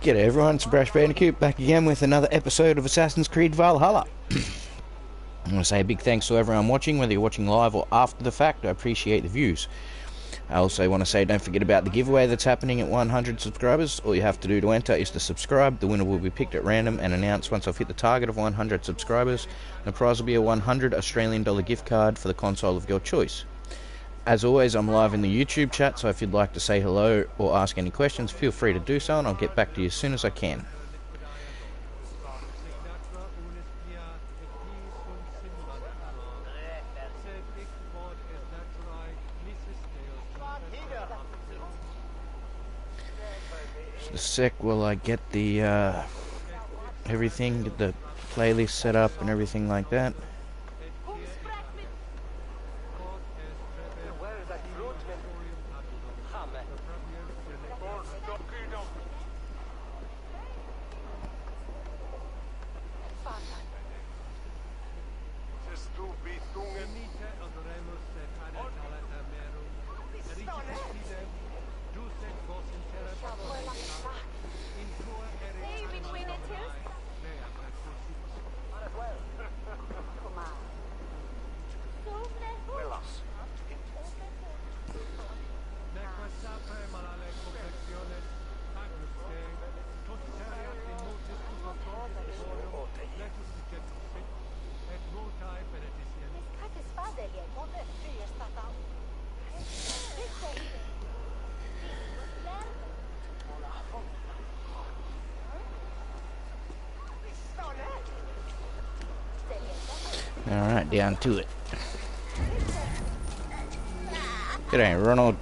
G'day everyone, it's Brash Bandicoot back again with another episode of Assassin's Creed Valhalla. I want to say a big thanks to everyone watching, whether you're watching live or after the fact. I appreciate the views. I also want to say don't forget about the giveaway that's happening at 100 subscribers. All you have to do to enter is to subscribe. The winner will be picked at random and announced once I've hit the target of 100 subscribers. The prize will be a 100 Australian dollar gift card for the console of your choice. As always, I'm live in the YouTube chat, so if you'd like to say hello or ask any questions, feel free to do so and I'll get back to you as soon as I can. Just a sec while I get the everything, get the playlist set up and everything like that. Alright, down to it. G'day, Ronald.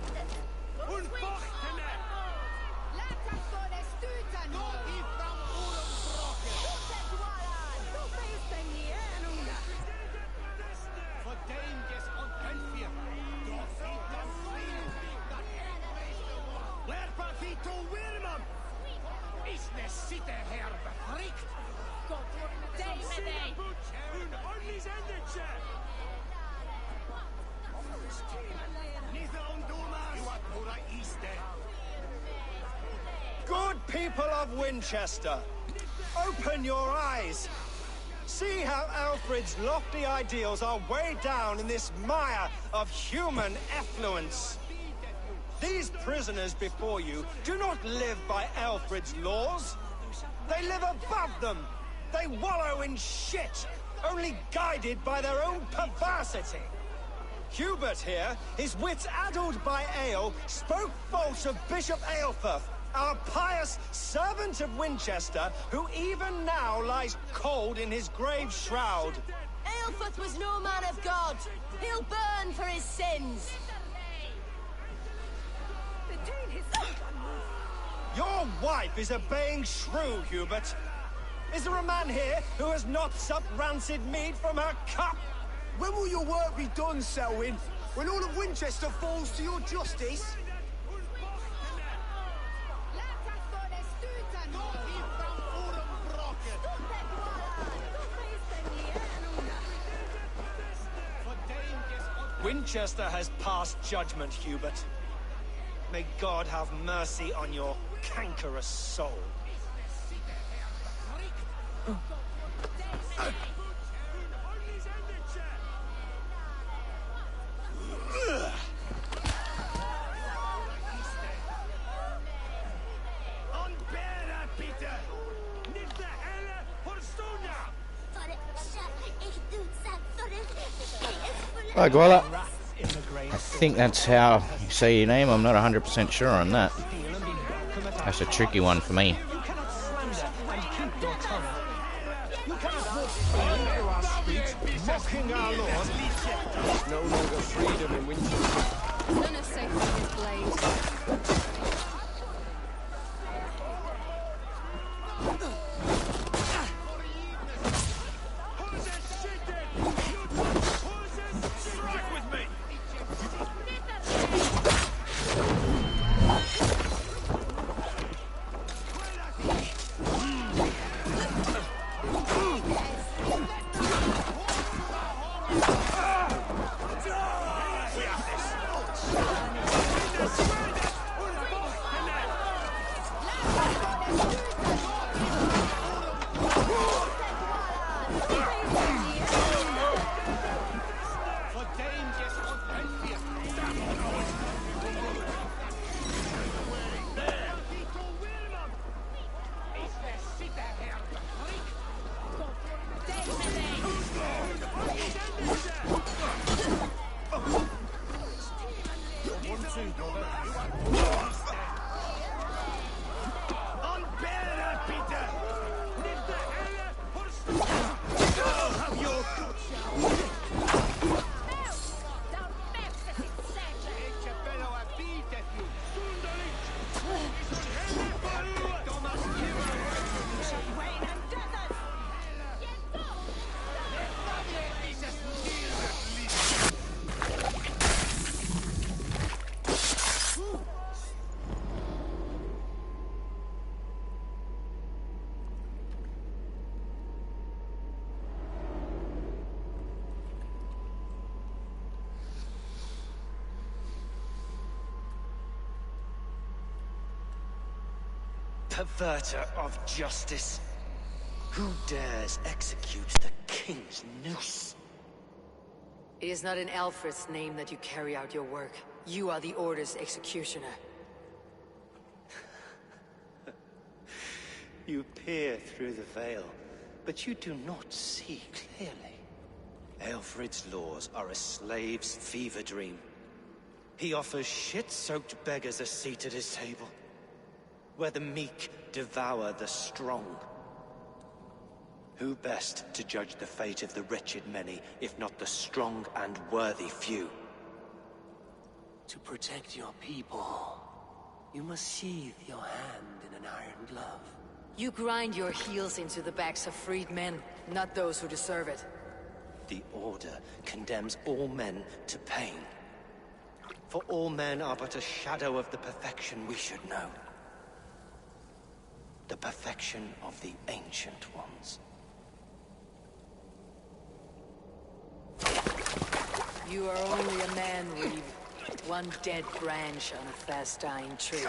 Good people of Winchester, open your eyes. See how Alfred's lofty ideals are weighed down in this mire of human effluence. These prisoners before you do not live by Alfred's laws. They live above them. They wallow in shit, only guided by their own perversity. Hubert here, his wits addled by ale, spoke false of Bishop Aelfirth, our pious servant of Winchester, who even now lies cold in his grave shroud. Aelfirth was no man of God. He'll burn for his sins. Your wife is obeying shrew, Hubert. Is there a man here who has not supped rancid mead from her cup? When will your work be done, Selwyn? When all of Winchester falls to your justice? Winchester has passed judgment, Hubert. May God have mercy on your cankerous soul. Hi, Goila. I think that's how you say your name. I'm not 100% sure on that. That's a tricky one for me. Mocking our Lord. No longer freedom in Winchester. None is safe from his blade. perverter of justice. Who dares execute the king's noose? It is not in Alfred's name that you carry out your work. You are the Order's executioner. You peer through the veil, but you do not see clearly. Alfred's laws are a slave's fever dream. He offers shit-soaked beggars a seat at his table, where the meek devour the strong. Who best to judge the fate of the wretched many, if not the strong and worthy few? To protect your people, you must sheathe your hand in an iron glove. You grind your heels into the backs of freed men, not those who deserve it. The Order condemns all men to pain. For all men are but a shadow of the perfection we should know. The perfection of the Ancient Ones. You are only a man, Reeve. One dead branch on a fast-dying tree.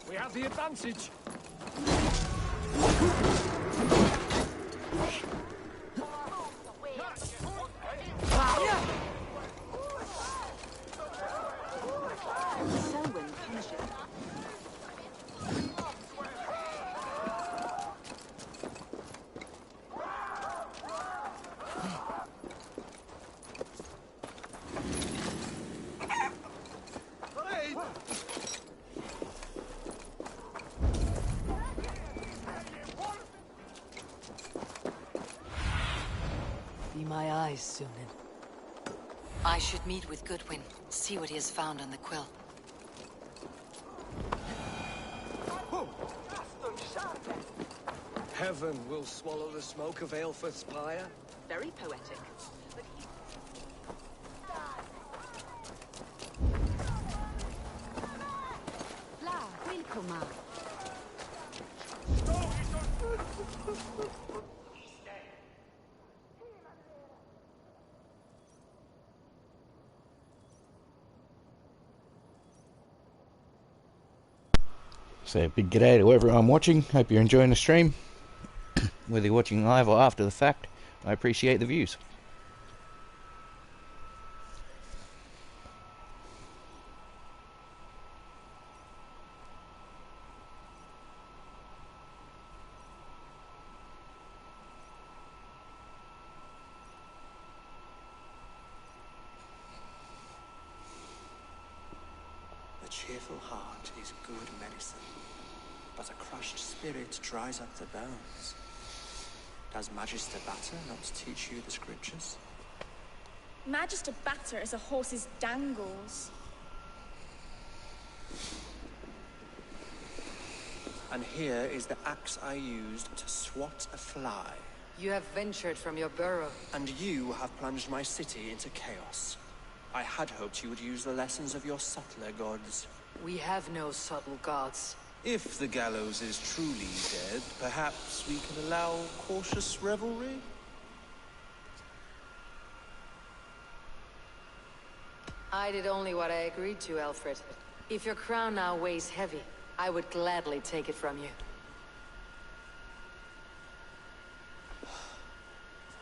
We have the advantage. Be my eyes, Sunan. I should meet with Goodwin, see what he has found on the quill. Heaven will swallow the smoke of Aelfred's pyre. Very poetic. So a big g'day to everyone watching. Hope you're enjoying the stream. Whether you're watching live or after the fact, I appreciate the views. A cheerful heart is good medicine, but a crushed spirit dries up the bones. Does Magister Batter not teach you the scriptures? Magister Batter is a horse's dangles. And here is the axe I used to swat a fly. You have ventured from your burrow. And you have plunged my city into chaos. I had hoped you would use the lessons of your subtler gods. We have no subtle gods. If the gallows is truly dead, perhaps we can allow cautious revelry? I did only what I agreed to, Alfred. If your crown now weighs heavy, I would gladly take it from you.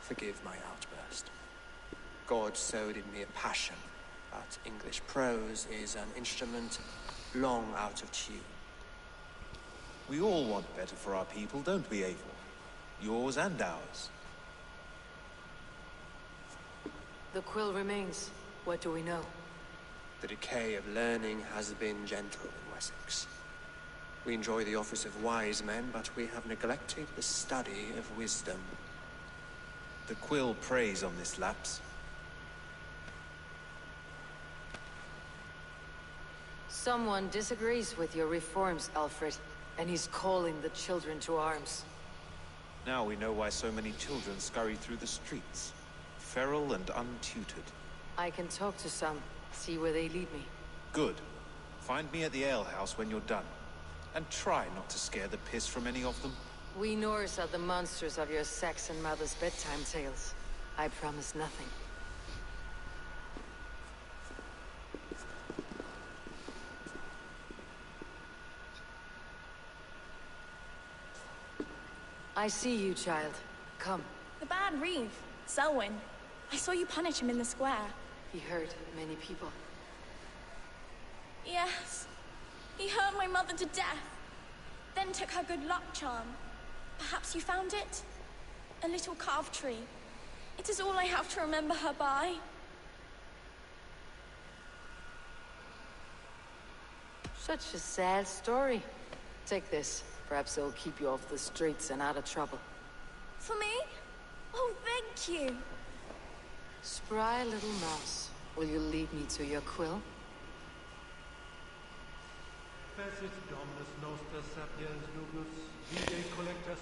Forgive my outburst. God sowed in me a passion, but English prose is an instrument long out of tune. We all want better for our people, don't we, Eivor? Yours and ours. The quill remains. What do we know? The decay of learning has been gentle in Wessex. We enjoy the office of wise men, but we have neglected the study of wisdom. The quill preys on this lapse. Someone disagrees with your reforms, Alfred, and he's calling the children to arms. Now we know why so many children scurry through the streets, feral and untutored. I can talk to some, see where they lead me. Good. Find me at the alehouse when you're done. And try not to scare the piss from any of them. We Norse are the monsters of your Saxon mother's bedtime tales. I promise nothing. I see you, child. Come. The bad Reeve, Selwyn. I saw you punish him in the square. He hurt many people. Yes. He hurt my mother to death. Then took her good luck charm. Perhaps you found it? A little carved tree. It is all I have to remember her by. Such a sad story. Take this. Perhaps it'll keep you off the streets and out of trouble. For me? Oh, thank you. Spry little mouse. Will you lead me to your quill?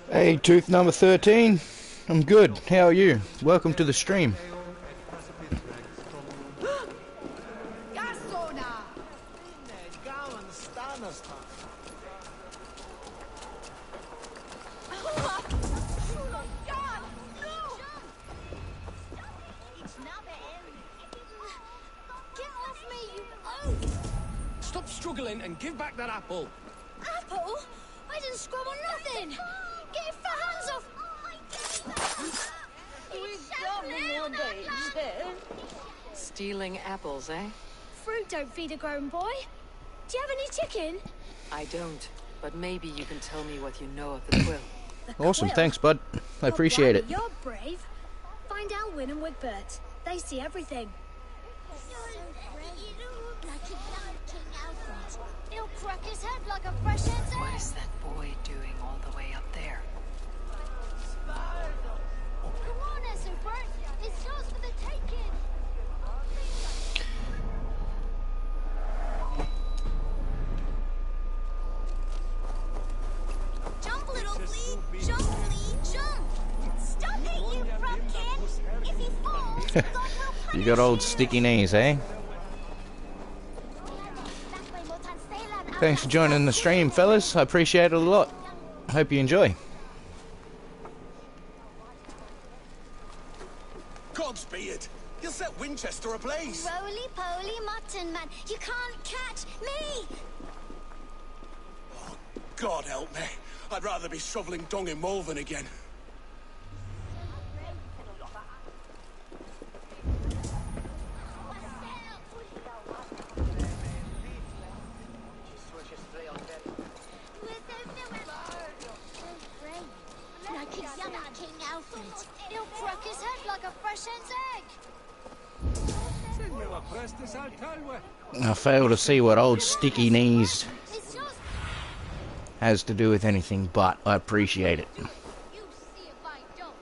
Hey, tooth number 13. I'm good. How are you? Welcome to the stream. Stop struggling and give back that apple. Apple? I didn't scrub on nothing. Get your hands off. Stealing apples, eh? Fruit don't feed a grown boy. Do you have any chicken? I don't, but maybe you can tell me what you know of the quill. Awesome, thanks, bud. I appreciate it. You're brave. Find Alwyn and Wigbert. They see everything. He'll crack his head like a fresh hen's egg. What is that boy doing all the way up there? Come on, Esselbert. It's yours for the taking. Jump, little flea. Jump, flea. Jump. Stop it, you frumpkin. If he falls, God will punish You got old sticky knees, eh? Thanks for joining the stream, fellas. I appreciate it a lot. Hope you enjoy. Gods be it! You'll set Winchester ablaze! Roly-poly mutton man, you can't catch me! Oh, God help me. I'd rather be shoveling dung in Malvern again. He'll crack his head like a fresh hen's egg. I fail to see what old sticky knees has to do with anything, but I appreciate it. You see if I don't.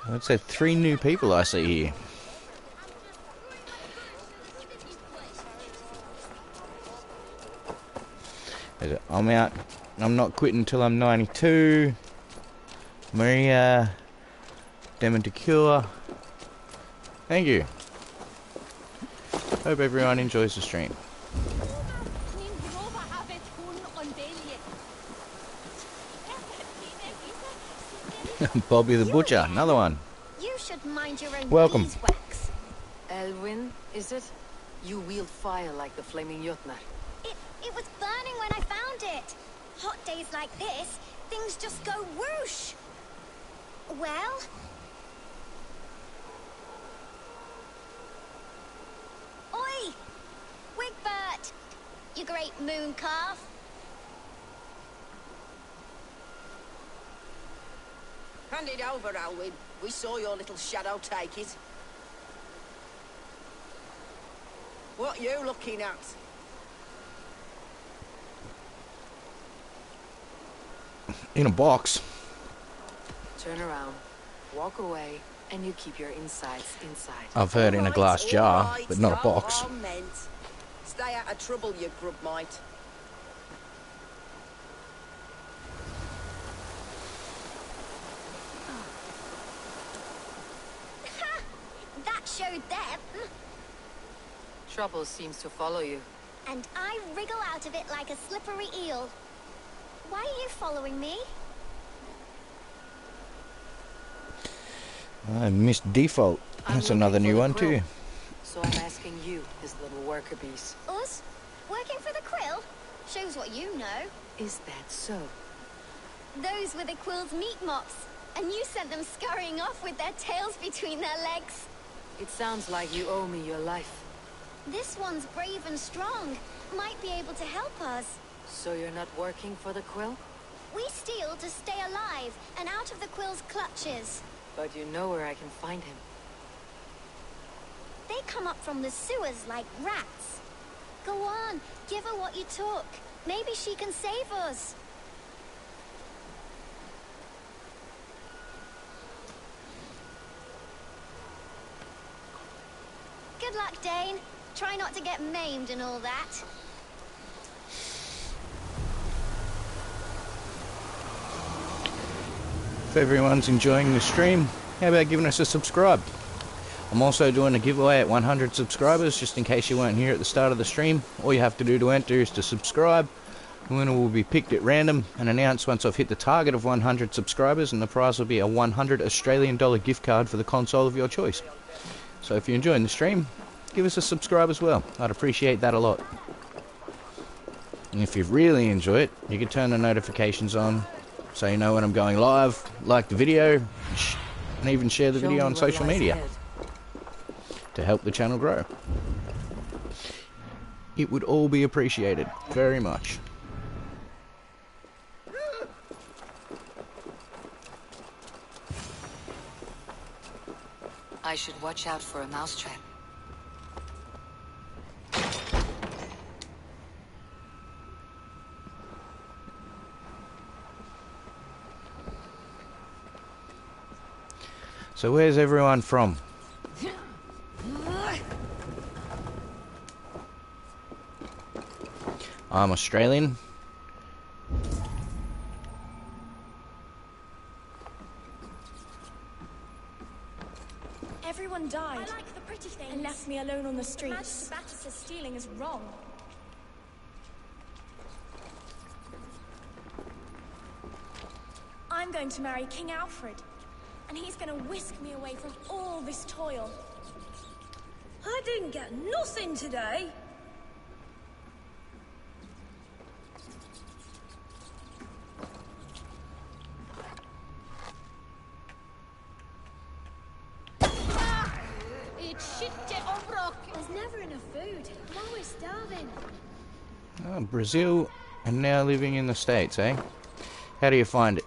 I'm Let's say 3 new people I see here. I'm out. I'm not quitting until I'm 92. Maria. Demon to Cure. Thank you. Hope everyone enjoys the stream. Bobby the Butcher, another one. You should mind your own Welcome. beeswax. Elwyn, is it? You wield fire like the flaming Jotnar. It was burning when I found it. Hot days like this, things just go whoosh. Well? Oi! Wigbert! You great moon calf. Hand it over, Alwyn. We saw your little shadow take it. What you looking at? In a box. turn around, walk away, and you keep your insides inside. I've heard in a glass jar, but not a box. Stay out of trouble, you grub mite. That showed them. Trouble seems to follow you. And I wriggle out of it like a slippery eel. Why are you following me? I missed default. That's another new one too. So I'm asking you, his little worker bees. Us? Working for the Quill? Shows what you know. Is that so? Those were the Quill's meat mops, and you sent them scurrying off with their tails between their legs. It sounds like you owe me your life. This one's brave and strong. Might be able to help us. So you're not working for the Quill? We steal to stay alive and out of the Quill's clutches. But you know where I can find him. They come up from the sewers like rats. Go on, give her what you took. Maybe she can save us. Good luck, Dane. Try not to get maimed and all that. If everyone's enjoying the stream, how about giving us a subscribe? I'm also doing a giveaway at 100 subscribers, just in case you weren't here at the start of the stream. All you have to do to enter is to subscribe. The winner will be picked at random and announced once I've hit the target of 100 subscribers, and the prize will be a 100 Australian dollar gift card for the console of your choice. So if you're enjoying the stream, give us a subscribe as well. I'd appreciate that a lot. And if you really enjoy it, you can turn the notifications on so you know when I'm going live, like the video, and even share the video on social media to help the channel grow. It would all be appreciated very much. I should watch out for a mousetrap. So where's everyone from? I'm Australian. Everyone died. I like the pretty things. And left me alone on the streets. Magic Sebastian Says stealing is wrong. I'm going to marry King Alfred. And he's going to whisk me away from all this toil. I didn't get nothing today. There's never enough food. I'm always starving. Oh, Brazil, and now living in the States, eh? How do you find it?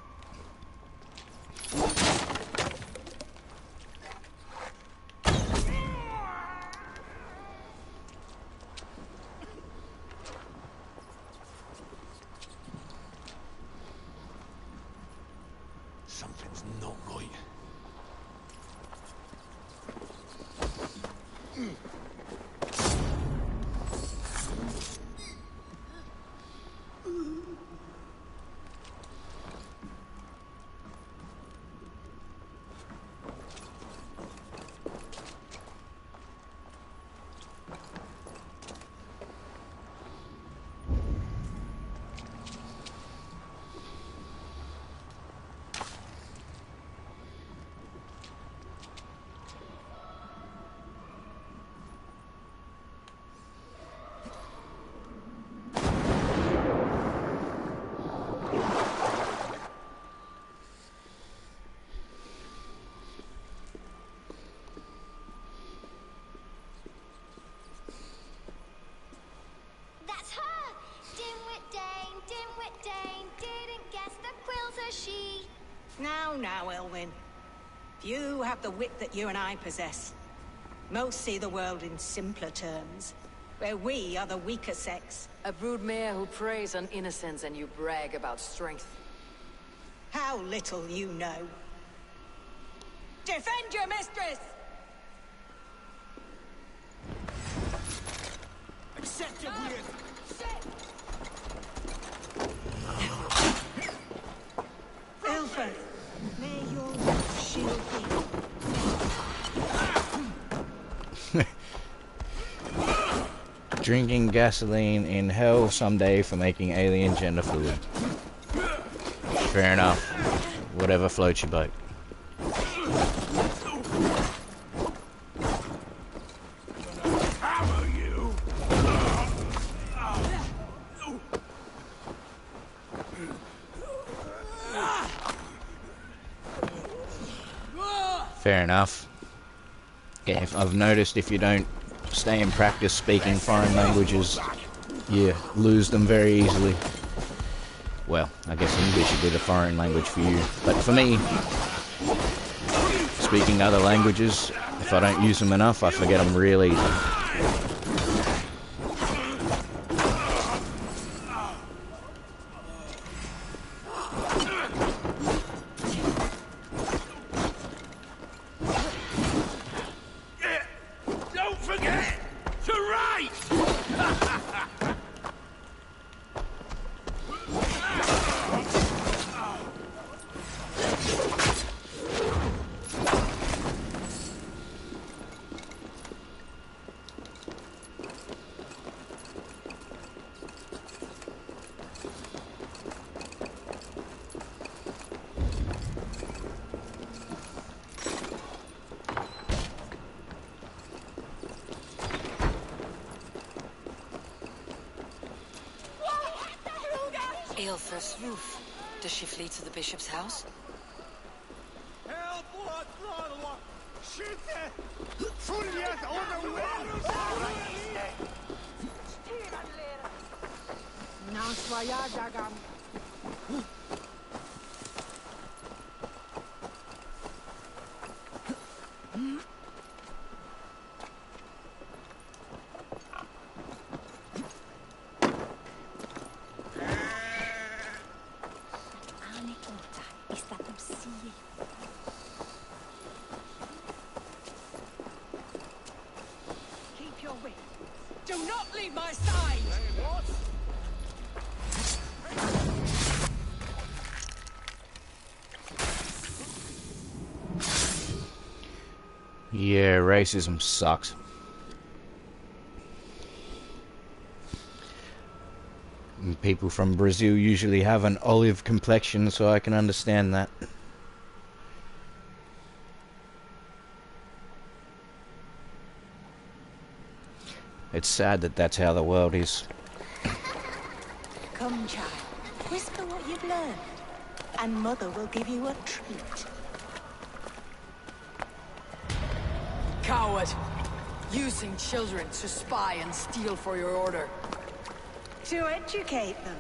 Something's not right. That's her! Dimwit Dane, didn't guess the Quill's a she. Now, Elwyn. Few have the wit that you and I possess. Most see the world in simpler terms, where we are the weaker sex. A broodmare who preys on innocence and you brag about strength. How little you know. Defend your mistress! Accept your weird. Ilford, may your shield be. Drinking gasoline in hell someday for making alien gender fluid. Fair enough. Whatever floats your boat. Fair enough. Yeah, I've noticed if you don't stay in practice speaking foreign languages, you lose them very easily. Well, I guess English would be the foreign language for you. But for me, speaking other languages, if I don't use them enough, I forget them real easy. Don't forget to write! Aelfir's roof. Does she flee to the bishop's house? Help! What? Shoot there! Fuliat on the wind! Keep your wit. Do not leave my side! Yeah, racism sucks. And people from Brazil usually have an olive complexion, so I can understand that. It's sad that that's how the world is. Come, child. Whisper what you've learned, and Mother will give you a treat. Coward! Using children to spy and steal for your order. To educate them.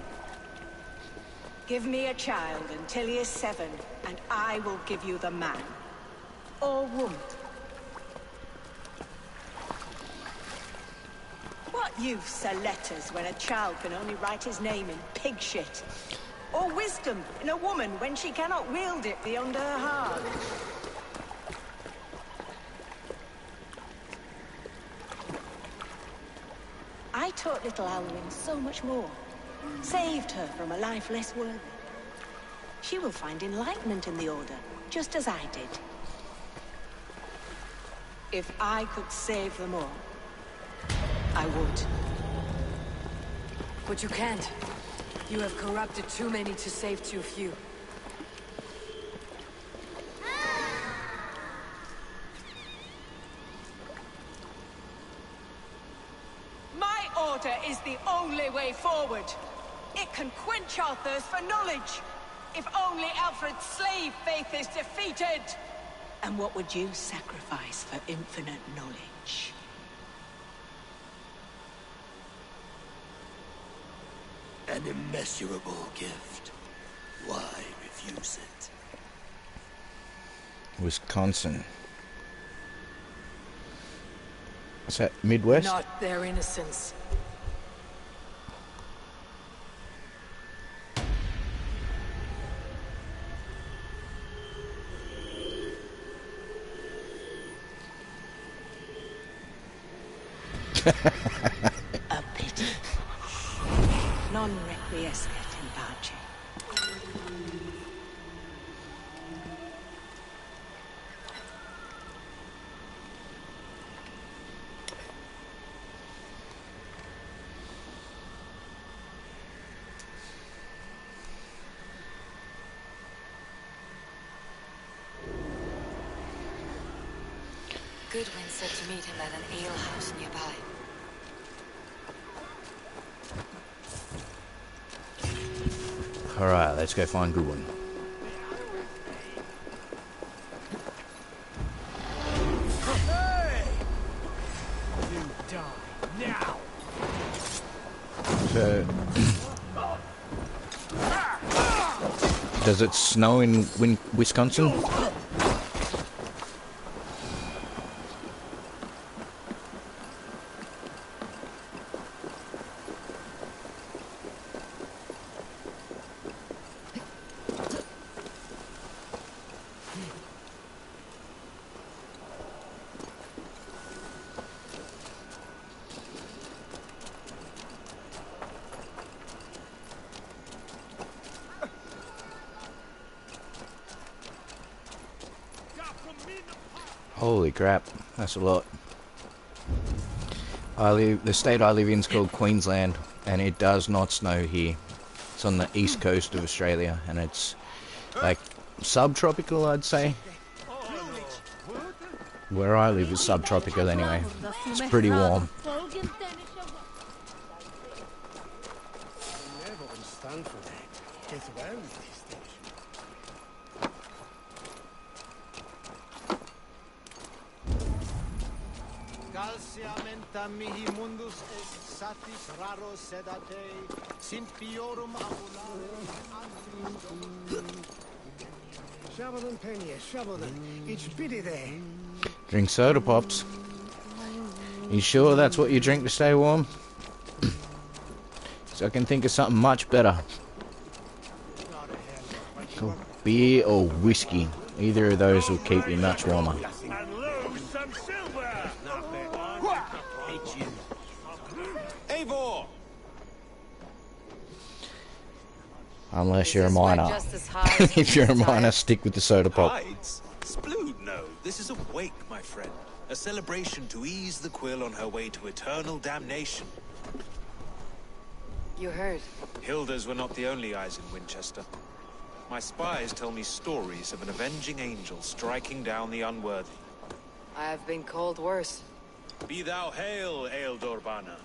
Give me a child until he is 7, and I will give you the man. Or woman. What use are letters when a child can only write his name in pig shit? Or wisdom in a woman when she cannot wield it beyond her heart? I taught little Alwyn so much more. Saved her from a life less worthy. She will find enlightenment in the Order, just as I did. If I could save them all, I would. But you can't. You have corrupted too many to save too few. My order is the only way forward. It can quench our thirst for knowledge. If only Alfred's slave faith is defeated. And what would you sacrifice for infinite knowledge? An immeasurable gift. Why refuse it? Wisconsin. Is that Midwest? Not their innocence. A pity. Non requiescat in pace. Goodwin said to meet him at an alehouse nearby. Alright, let's go find Goodwin. Hey! You die now! So, does it snow in Wisconsin? Holy crap, that's a lot. The state I live in is called Queensland, and it does not snow here. It's on the east coast of Australia, and it's like subtropical, I'd say. Where I live is subtropical anyway. It's pretty warm. Calciamenta mihi mundus est satis raro sedate, simpiorum ambulare. Shabbadan penny, shabbadan. It's biddy there. Drink soda pops. You sure that's what you drink to stay warm? So I can think of something much better. Beer or whiskey. Either of those will keep you much warmer. Unless you're a miner. If you're a miner, stick with the soda pop. Hides? Splood, no. This is a wake, my friend. A celebration to ease the quill on her way to eternal damnation. You heard. Hilda's were not the only eyes in Winchester. My spies tell me stories of an avenging angel striking down the unworthy. I have been called worse. Be thou hail, Eildorbana.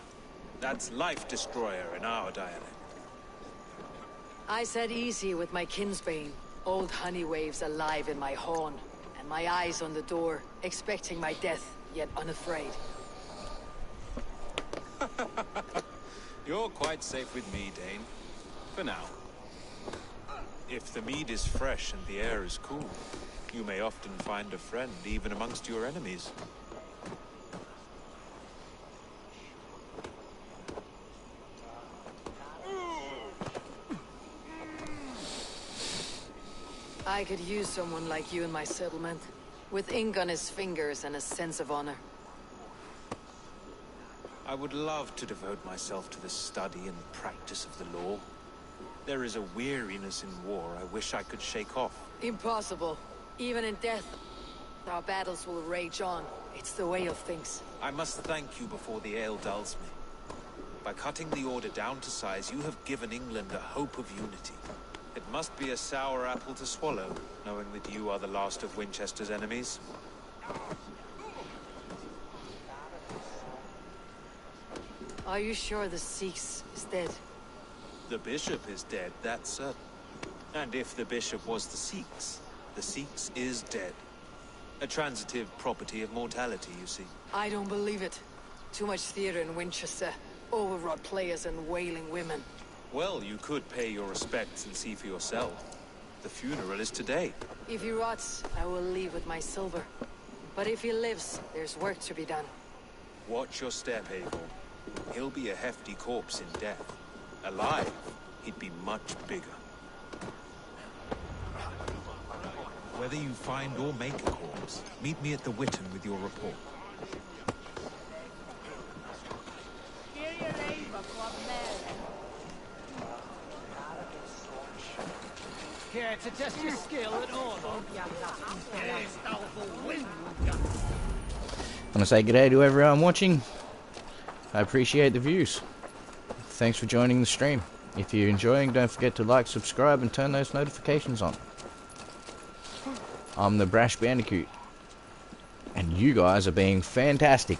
That's life destroyer in our dialect. I said easy with my kinsbane. Old honey waves alive in my horn, and my eyes on the door, expecting my death, yet unafraid. You're quite safe with me, Dane. For now. If the mead is fresh and the air is cool, you may often find a friend even amongst your enemies. I could use someone like you in my settlement, with ink on his fingers and a sense of honor. I would love to devote myself to the study and the practice of the law. There is a weariness in war I wish I could shake off. Impossible. Even in death, our battles will rage on. It's the way of things. I must thank you before the ale dulls me. By cutting the order down to size, you have given England a hope of unity. It must be a sour apple to swallow, knowing that you are the last of Winchester's enemies. Are you sure the Sikhs is dead? The bishop is dead, that's certain. And if the bishop was the Sikhs is dead. A transitive property of mortality, you see. I don't believe it. Too much theater in Winchester. Overwrought players and wailing women. Well, you could pay your respects and see for yourself. The funeral is today. If he rots, I will leave with my silver. But if he lives, there's work to be done. Watch your step, Eivor. He'll be a hefty corpse in death. Alive, he'd be much bigger. Whether you find or make a corpse, meet me at the Witten with your report. Care to test your skill at all? I want to say g'day to everyone watching. I appreciate the views. Thanks for joining the stream. If you're enjoying, don't forget to like, subscribe, and turn those notifications on. I'm the Brash Bandicoot, and you guys are being fantastic.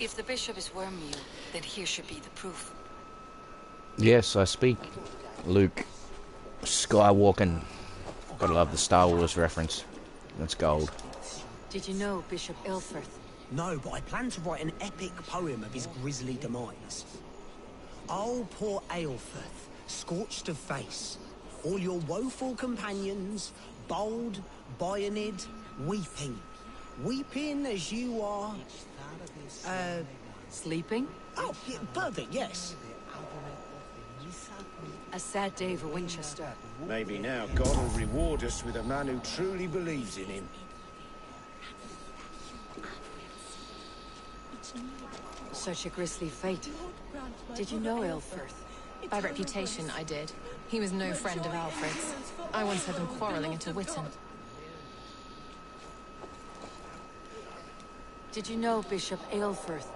If the bishop is Wormmeal, then here should be the proof. Yes, I speak Luke Skywalker. Gotta love the Star Wars reference. That's gold. Did you know Bishop Aelfirth? No, but I plan to write an epic poem of his grisly demise. Oh, poor Aelfirth, scorched of face. All your woeful companions, bold, Bionid, weeping. Weeping as you are... Sleeping? Oh, yeah, perfect, yes. A sad day for Winchester. Maybe now God will reward us with a man who truly believes in him. Such a grisly fate. Did you know Aelfirth? By reputation, I did. He was no friend of Alfred's. I once heard them quarrelling at a Witten. Did you know Bishop Aelfirth?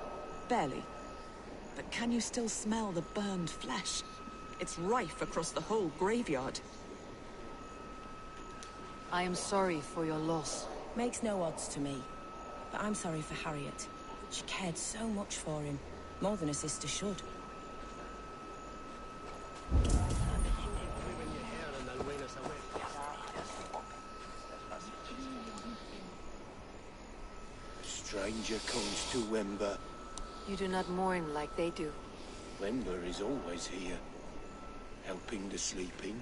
Barely. But can you still smell the burned flesh? It's rife across the whole graveyard. I am sorry for your loss. Makes no odds to me. But I'm sorry for Harriet. She cared so much for him. More than a sister should. Stranger comes to Wember. You do not mourn like they do. Wember is always here, helping the sleeping,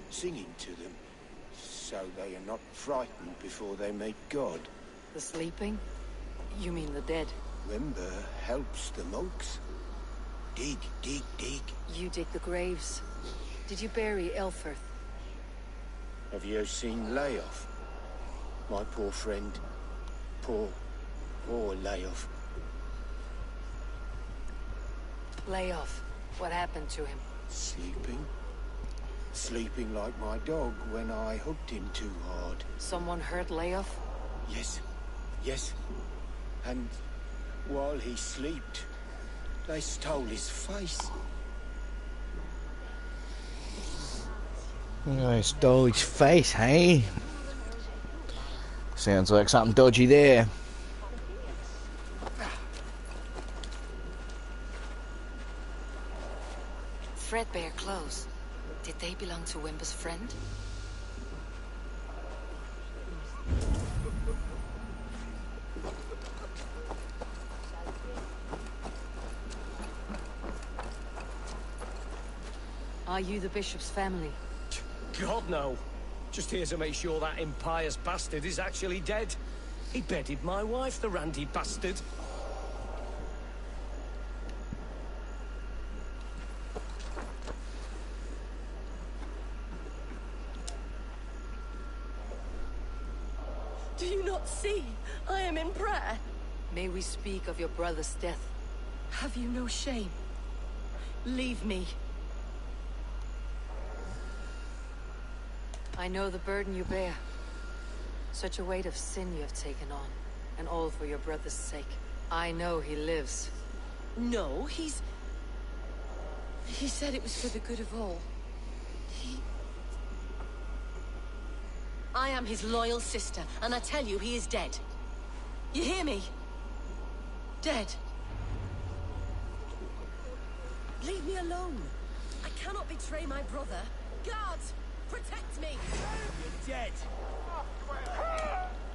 singing to them, so they are not frightened before they meet God. The sleeping? You mean the dead? Wember helps the monks. Dig, dig, dig. You dig the graves. Did you bury Aelfirth? Have you seen Leof? My poor friend. Poor Leof. Leof. What happened to him? Sleeping. Sleeping like my dog when I hooked him too hard. Someone hurt Leof? Yes. Yes. And while he slept, they stole his face. They stole his face, hey? Sounds like something dodgy there. Threadbare clothes. Did they belong to Wember's friend? Are you the bishop's family? God, no. Just here to make sure that impious bastard is actually dead. He bedded my wife, the randy bastard. Do you not see? I am in prayer. May we speak of your brother's death? Have you no shame? Leave me. I know the burden you bear. Such a weight of sin you have taken on. And all for your brother's sake. I know he lives. No, he said it was for the good of all. I am his loyal sister, and I tell you, he is dead. You hear me? Dead. Leave me alone. I cannot betray my brother. Guards, protect me. You're dead.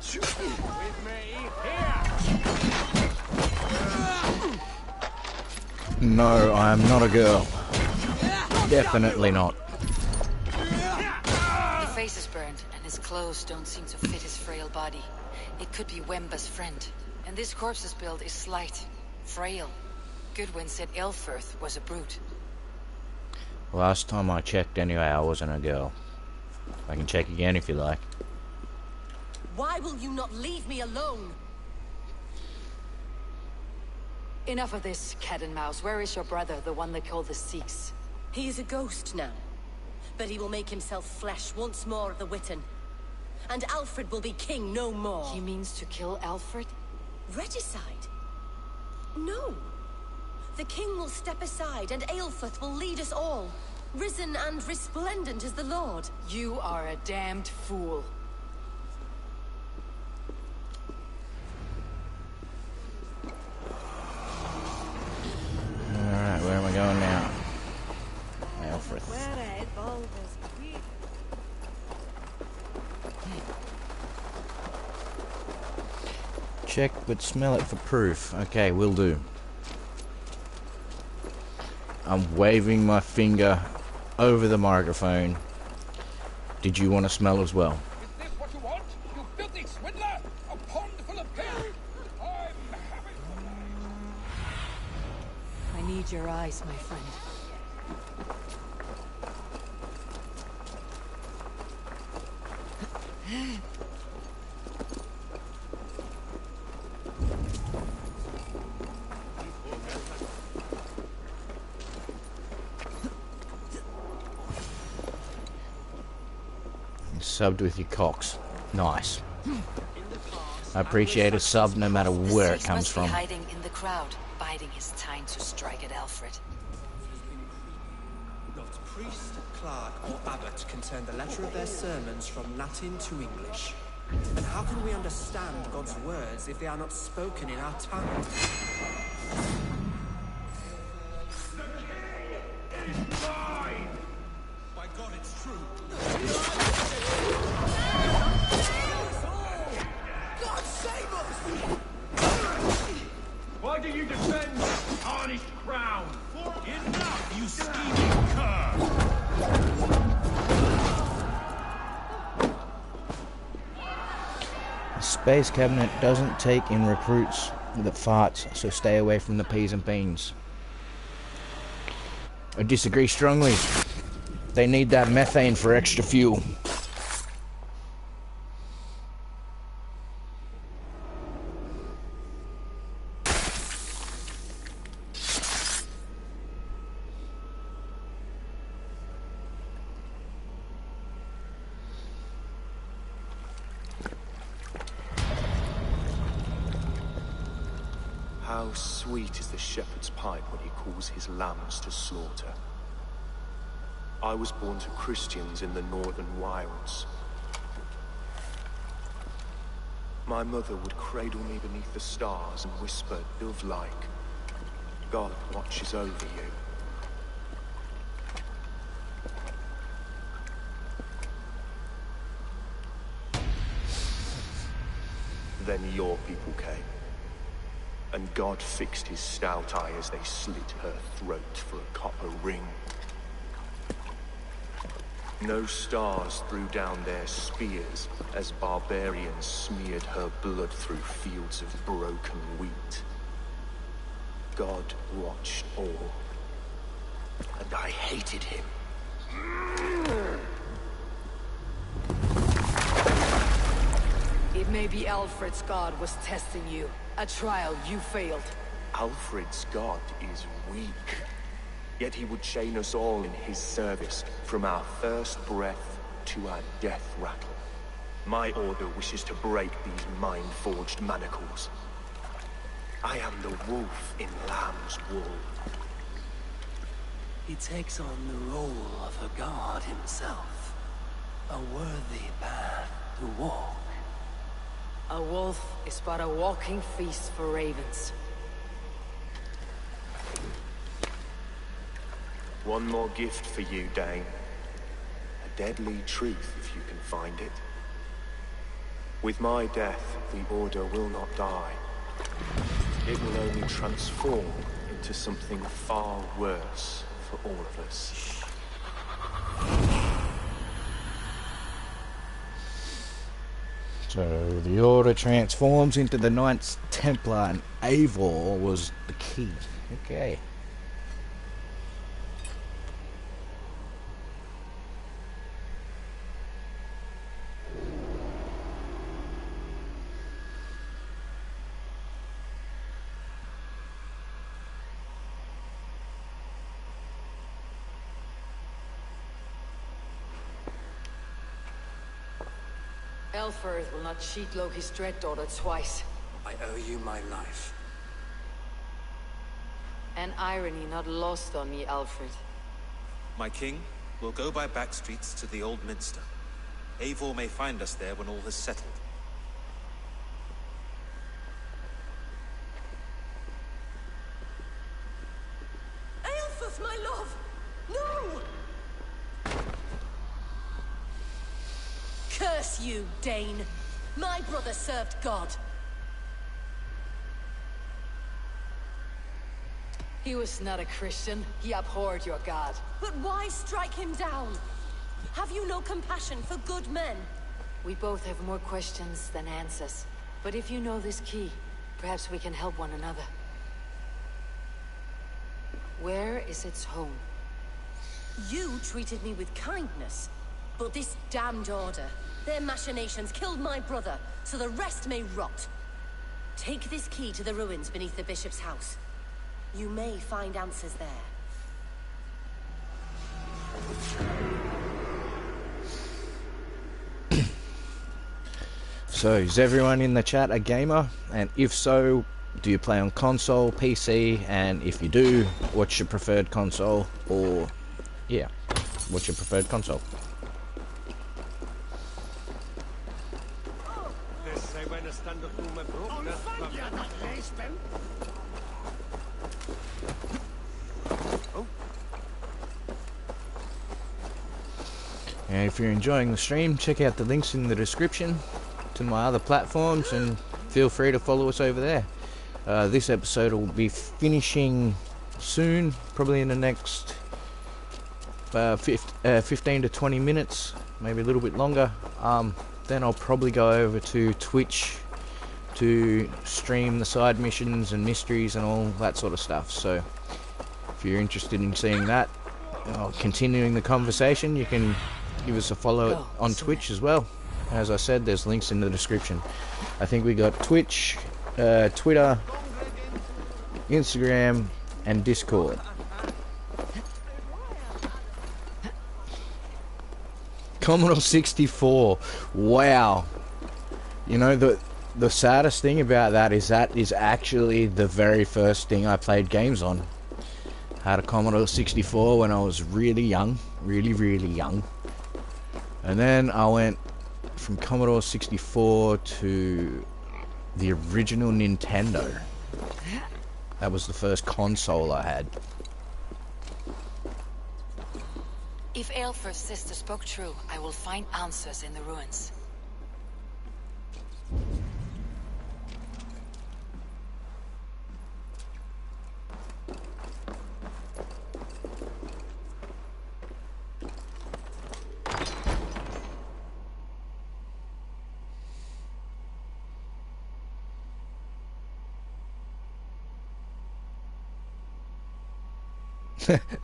With me, here! No, I am not a girl. Definitely not. His face is burned, and his clothes don't seem to fit his frail body. It could be Wemba's friend. And this corpse's build is slight, frail. Goodwin said Aelfirth was a brute. Last time I checked anyway, I wasn't a girl. I can check again if you like. Why will you not leave me alone? Enough of this, cat and mouse. Where is your brother, the one they call the Sikhs? He is a ghost now. But he will make himself flesh once more at the Witten. And Alfred will be king no more. He means to kill Alfred? Regicide? No. The king will step aside, and Aelfirth will lead us all. Risen and resplendent as the Lord. You are a damned fool. Alright, where am I going now? Aelfirth. Check but smell it for proof. Okay, will do. I'm waving my finger over the microphone. Did you want to smell as well? Is this what you want? You filthy swindler! A pond full of piss! I'm having I need your eyes, my friend. Subbed with your cocks. Nice. I appreciate a sub no matter where it comes from. Hiding in the crowd, biding his time to strike at Alfred. Not priest, clerk, or abbot can turn the letter of their sermons from Latin to English. And how can we understand God's words if they are not spoken in our tongue? By God, it's true. God save us! Why do you defend the tarnished crown? Enough, you scheming cur! The Space Cabinet doesn't take in recruits that farts, so stay away from the peas and beans. I disagree strongly. They need that methane for extra fuel. How sweet is the shepherd's pipe when he calls his lambs to slaughter. I was born to Christians in the northern wilds. My mother would cradle me beneath the stars and whisper, dove-like, God watches over you. Then your people came, and God fixed his stout eye as they slit her throat for a copper ring. No stars threw down their spears as barbarians smeared her blood through fields of broken wheat. God watched all, and I hated him. It may be Alfred's god was testing you. A trial you failed. Alfred's god is weak. Yet he would chain us all in his service, from our first breath to our death rattle. My order wishes to break these mind-forged manacles. I am the wolf in lamb's wool. He takes on the role of a god himself. A worthy path to walk. A wolf is but a walking feast for ravens. One more gift for you, Dane. A deadly truth, if you can find it. With my death, the Order will not die. It will only transform to something far worse for all of us. So the Order transforms into the Knights Templar, and Eivor was the key. Okay. Elfrith will not cheat Loki's dread daughter twice. I owe you my life. An irony not lost on me, Alfred. My king, we'll go by back streets to the Old Minster. Eivor may find us there when all has settled. Aelfrith, my love! No! Curse you, Dane! My brother served God. He was not a Christian. He abhorred your God. But why strike him down? Have you no compassion for good men? We both have more questions than answers. But if you know this key, perhaps we can help one another. Where is its home? You treated me with kindness, but this damned order, their machinations killed my brother, so the rest may rot. Take this key to the ruins beneath the bishop's house. You may find answers there. So, is everyone in the chat a gamer? And if so, do you play on console, PC? And if you do, what's your preferred console? Or, yeah, what's your preferred console? And if you're enjoying the stream, check out the links in the description to my other platforms and feel free to follow us over there. This episode will be finishing soon, probably in the next 15 to 20 minutes, maybe a little bit longer. Then I'll probably go over to Twitch to stream the side missions and mysteries and all that sort of stuff. So if you're interested in seeing that, continuing the conversation, you can give us a follow on Twitch as well. As I said, there's links in the description. I think we got Twitch, Twitter, Instagram, and Discord. Commodore 64. Wow. You know, the saddest thing about that is actually the very first thing I played games on. I had a Commodore 64 when I was really young, really young. And then I went from Commodore 64 to the original Nintendo. That was the first console I had. If Aelfrith's sister spoke true, I will find answers in the ruins.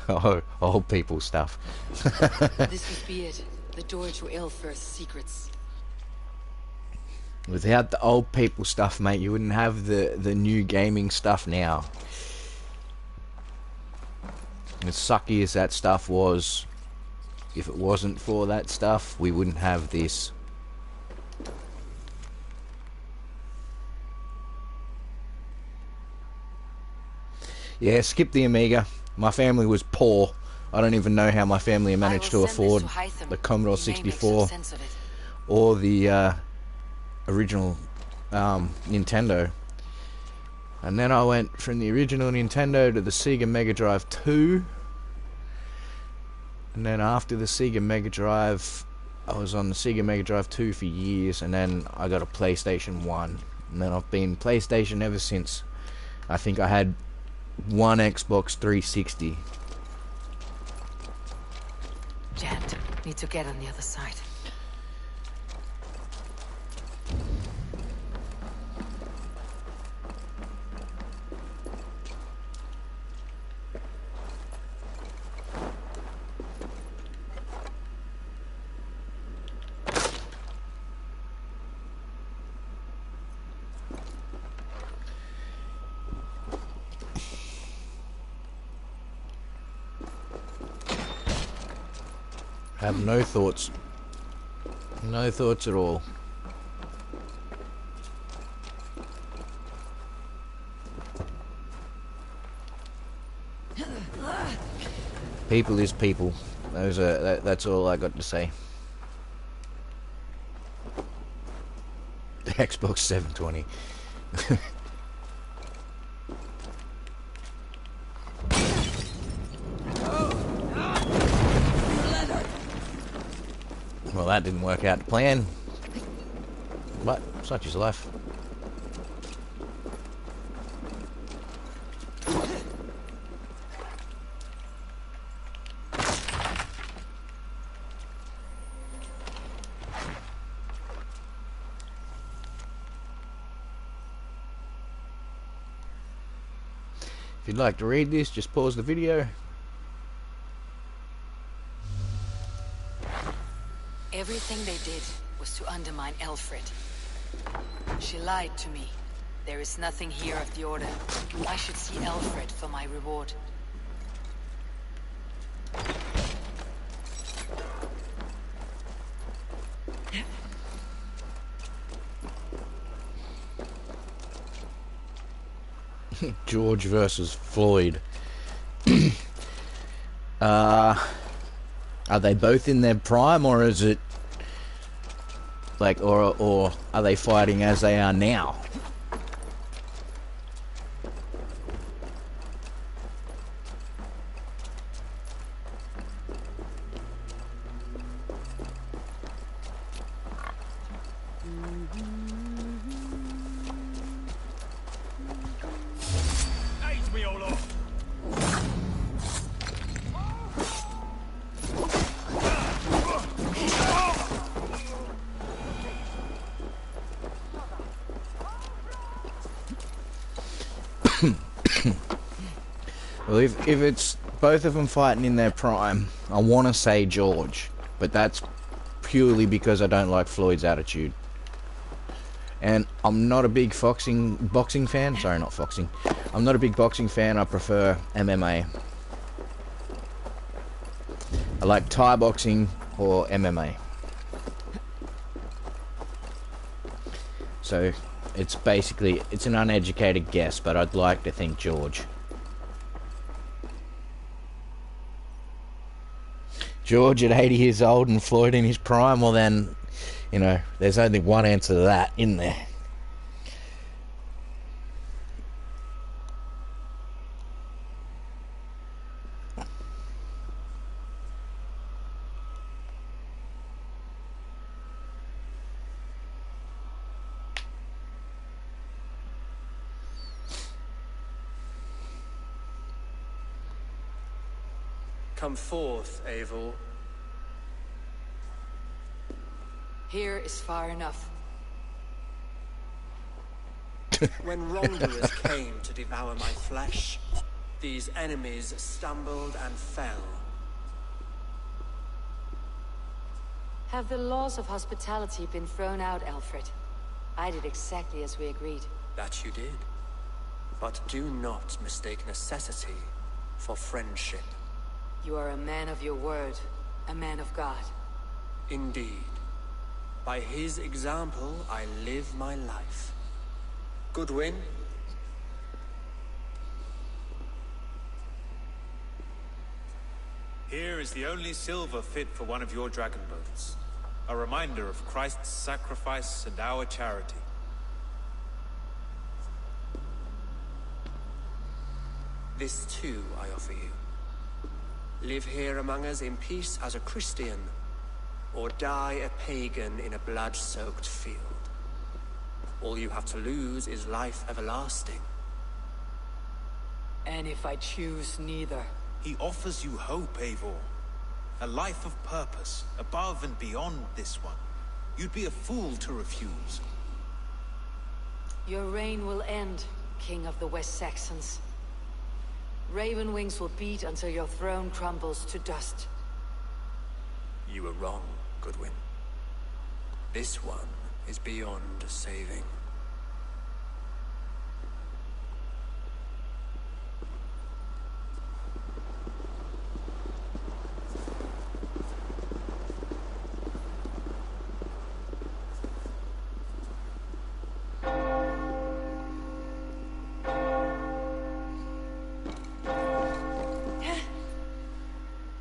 Oh, old people stuff. This must be it. The door to Aelfrith's secrets. Without the old people stuff, mate, you wouldn't have the new gaming stuff now. As sucky as that stuff was, if it wasn't for that stuff, we wouldn't have this. Yeah, skip the Amiga. My family was poor. I don't even know how my family managed to afford the Commodore 64 or the original Nintendo. And then I went from the original Nintendo to the Sega Mega Drive 2. And then after the Sega Mega Drive, I was on the Sega Mega Drive 2 for years, and then I got a PlayStation 1. And then I've been PlayStation ever since. I think I had one Xbox 360. Jammed. Need to get on the other side. Have no thoughts. No thoughts at all. People is people. That's all I got to say. The Xbox 720. Well, that didn't work out to plan. But such is life. If you'd like to read this, just pause the video. Everything they did was to undermine Alfred. She lied to me. There is nothing here of the Order. I should see Alfred for my reward. George versus Floyd. Are they both in their prime, or is it like, or are they fighting as they are now? Age me all off. Well, if it's both of them fighting in their prime, I want to say George, but that's purely because I don't like Floyd's attitude. And I'm not a big boxing fan. Sorry, not foxing. I'm not a big boxing fan. I prefer MMA. I like Thai boxing or MMA. So it's basically, it's an uneducated guess, but I'd like to think George. George at 80 years old and Floyd in his prime, well then, you know, there's only one answer to that, isn't there? Come forth, Eivor. Here is far enough. When wrongdoers came to devour my flesh, these enemies stumbled and fell. Have the laws of hospitality been thrown out, Alfred? I did exactly as we agreed. That you did. But do not mistake necessity for friendship. You are a man of your word, a man of God. Indeed. By his example, I live my life. Goodwin? Here is the only silver fit for one of your dragon boats. A reminder of Christ's sacrifice and our charity. This too I offer you. Live here among us in peace as a Christian, or die a pagan in a blood-soaked field. All you have to lose is life everlasting. And if I choose neither? He offers you hope, Eivor. A life of purpose, above and beyond this one. You'd be a fool to refuse. Your reign will end, King of the West Saxons. Raven wings will beat until your throne crumbles to dust. You were wrong, Goodwin. This one is beyond saving.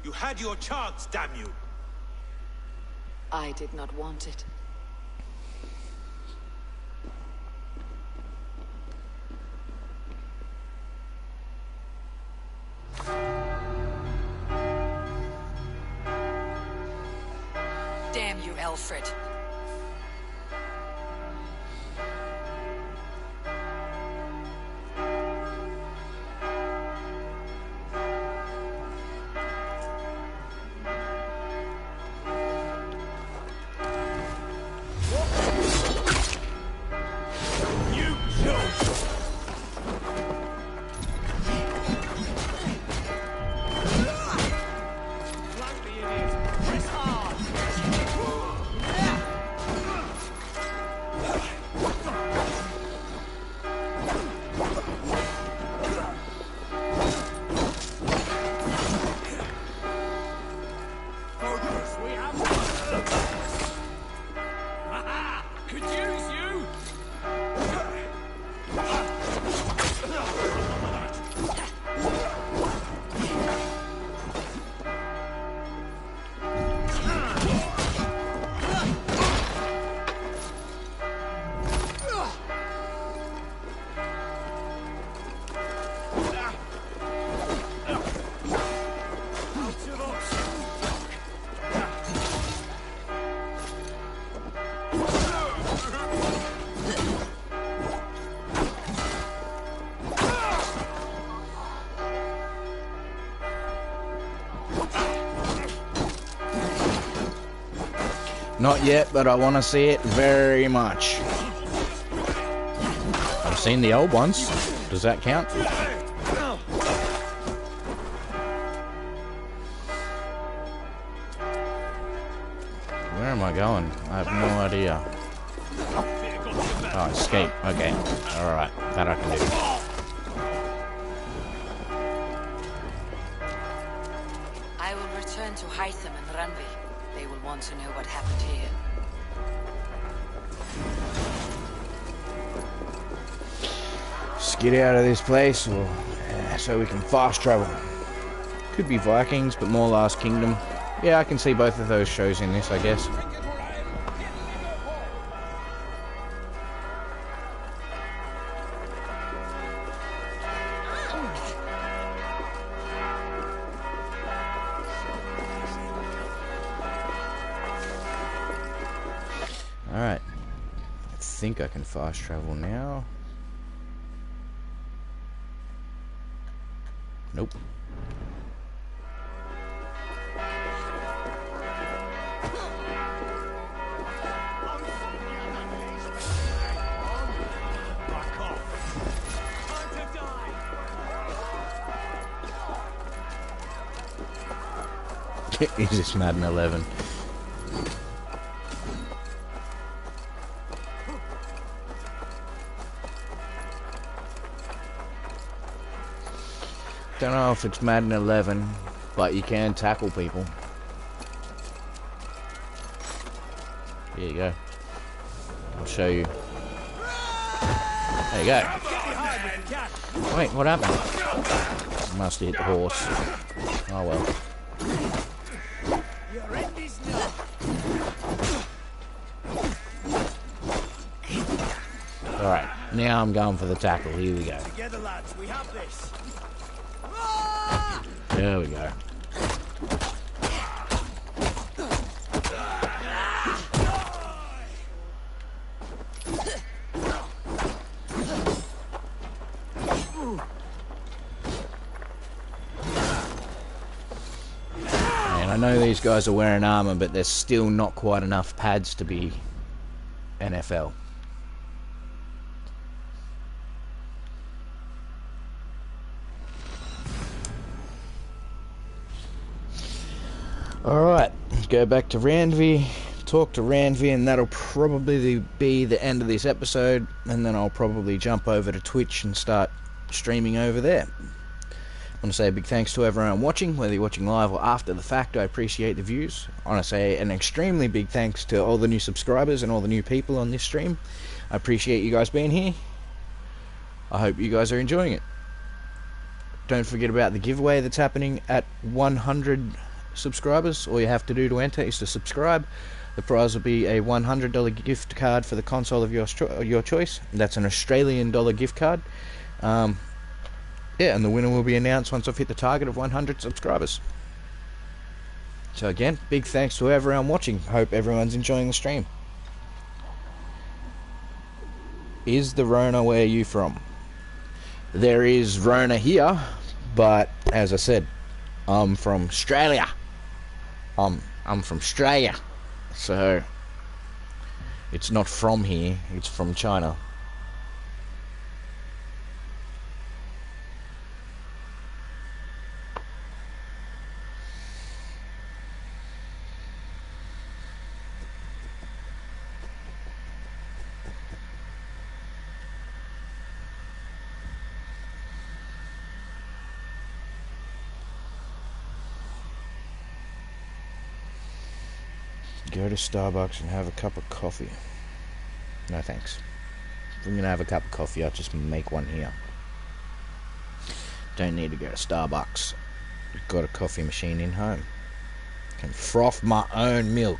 You had your chance, damn you! I did not want it. Damn you, Alfred. Not yet, but I want to see it very much. I've seen the old ones. Does that count? Where am I going? I have no idea. Oh, escape. Okay. Alright. That I can do. I will return to Hytham and Randvi. They will want to know what happened here. Let's get out of this place so we can fast travel. Could be Vikings, but more Last Kingdom. Yeah, I can see both of those shows in this, I guess. Alright. I think I can fast travel now. Nope. Is this Madden 11? Don't know if it's Madden 11, but you can tackle people. Here you go. I'll show you. There you go. Wait, what happened? Must have hit the horse. Oh well. Alright, now I'm going for the tackle. Here we go. Together, lads, we have this. There we go. I know these guys are wearing armor, but there's still not quite enough pads to be NFL. Alright, let's go back to Randvi, talk to Randvi, and that'll probably be the end of this episode, and then I'll probably jump over to Twitch and start streaming over there. I want to say a big thanks to everyone watching, whether you're watching live or after the fact. I appreciate the views. I want to say an extremely big thanks to all the new subscribers and all the new people on this stream. I appreciate you guys being here. I hope you guys are enjoying it. Don't forget about the giveaway that's happening at 100 subscribers. All you have to do to enter is to subscribe. The prize will be a $100 gift card for the console of your choice. That's an Australian dollar gift card. Yeah, and the winner will be announced once I've hit the target of 100 subscribers. So again, big thanks to everyone watching. Hope everyone's enjoying the stream. Is the Rona where you from? There is Rona here, but as I said, I'm from Australia. I'm from Australia, so it's not from here, it's from China. Go to Starbucks and have a cup of coffee. No thanks. If I'm gonna have a cup of coffee, I'll just make one here. Don't need to go to Starbucks. I've got a coffee machine in home. Can froth my own milk.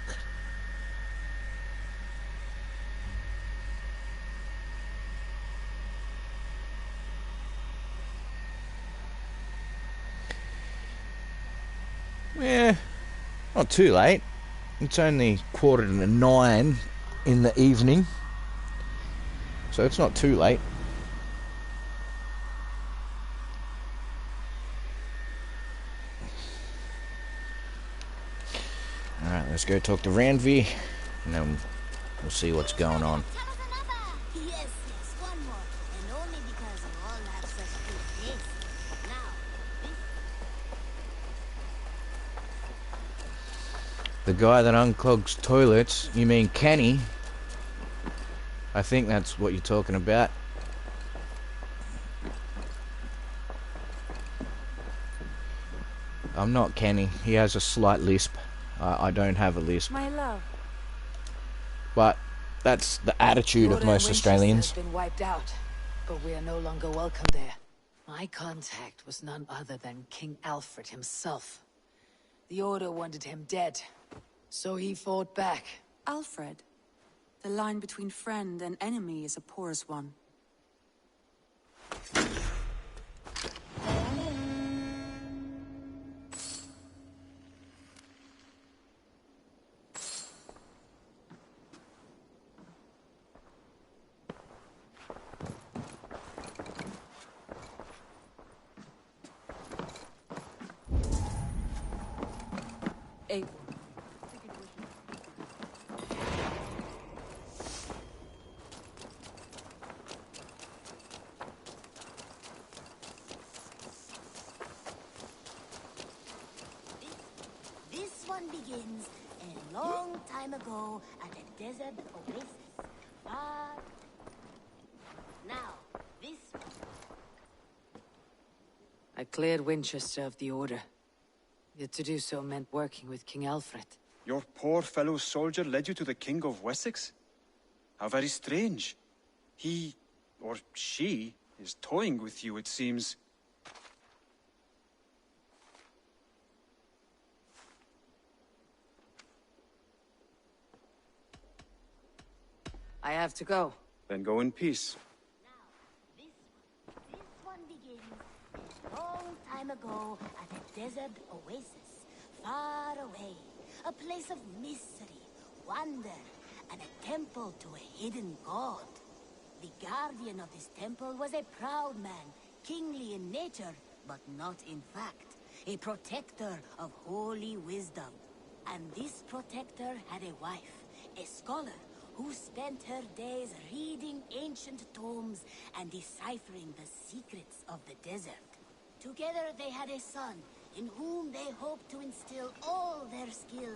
Yeah, not too late. It's only 8:45 in the evening, so it's not too late. Alright, let's go talk to Randvi, and then we'll see what's going on. Yes, one more. And only because you all have such good taste. Now, The guy that unclogs toilets, you mean Kenny? I think that's what you're talking about. I'm not Kenny. He has a slight lisp. I don't have a lisp. My love. But that's the attitude of most Australians. Has been wiped out, but we are no longer welcome there. My contact was none other than King Alfred himself. The Order wanted him dead, so he fought back. Alfred, the line between friend and enemy is a porous one. this one begins a long time ago at a desert oasis. Now, this one. I cleared Winchester of the Order. Yet to do so meant working with King Alfred. Your poor fellow soldier led you to the King of Wessex? How very strange. He, or she, is toying with you, it seems. I have to go. Then go in peace. This one begins a long time ago at a desert oasis, far away. A place of mystery, wonder, and a temple to a hidden god. The guardian of this temple was a proud man, kingly in nature, but not in fact. a protector of holy wisdom. And this protector had a wife, a scholar, who spent her days reading ancient tomes and deciphering the secrets of the desert. Together they had a son, in whom they hoped to instill all their skill